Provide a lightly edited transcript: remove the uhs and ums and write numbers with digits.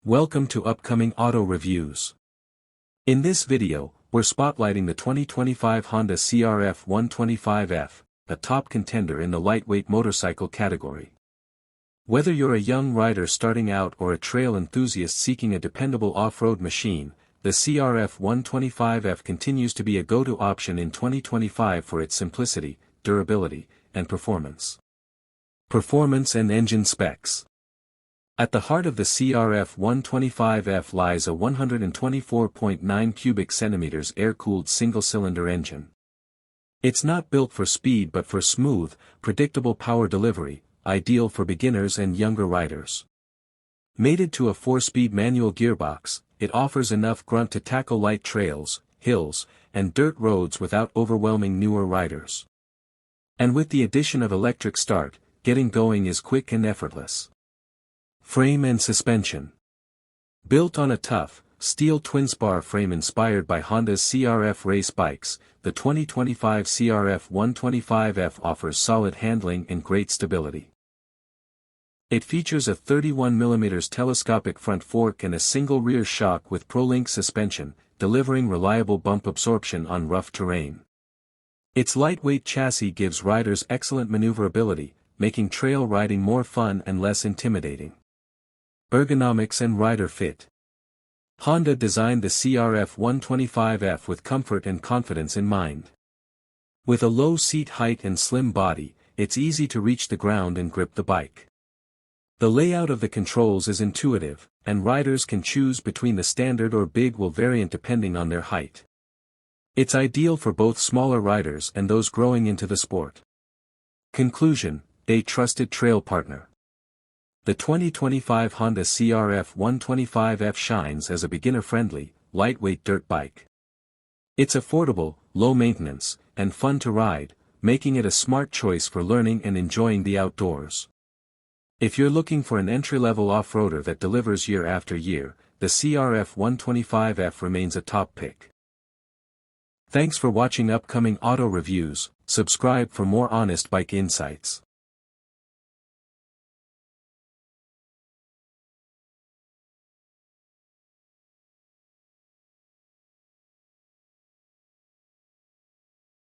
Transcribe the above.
Welcome to Upcoming Auto Reviews. In this video, we're spotlighting the 2025 Honda CRF125F, a top contender in the lightweight motorcycle category. Whether you're a young rider starting out or a trail enthusiast seeking a dependable off-road machine, the CRF125F continues to be a go-to option in 2025 for its simplicity, durability, and performance. Performance and engine specs. At the heart of the CRF125F lies a 124.9 cubic centimeters air-cooled single-cylinder engine. It's not built for speed but for smooth, predictable power delivery, ideal for beginners and younger riders. Mated to a 4-speed manual gearbox, it offers enough grunt to tackle light trails, hills, and dirt roads without overwhelming newer riders. And with the addition of electric start, getting going is quick and effortless. Frame and suspension. Built on a tough, steel twin-spar frame inspired by Honda's CRF race bikes, the 2025 CRF125F offers solid handling and great stability. It features a 31mm telescopic front fork and a single rear shock with ProLink suspension, delivering reliable bump absorption on rough terrain. Its lightweight chassis gives riders excellent maneuverability, making trail riding more fun and less intimidating. Ergonomics and rider fit. Honda designed the CRF125F with comfort and confidence in mind. With a low seat height and slim body, it's easy to reach the ground and grip the bike. The layout of the controls is intuitive, and riders can choose between the standard or big wheel variant depending on their height. It's ideal for both smaller riders and those growing into the sport. Conclusion: a trusted trail partner. The 2025 Honda CRF125F shines as a beginner-friendly, lightweight dirt bike. It's affordable, low maintenance, and fun to ride, making it a smart choice for learning and enjoying the outdoors. If you're looking for an entry-level off-roader that delivers year after year, the CRF125F remains a top pick. Thanks for watching Upcoming Auto Reviews. Subscribe for more honest bike insights.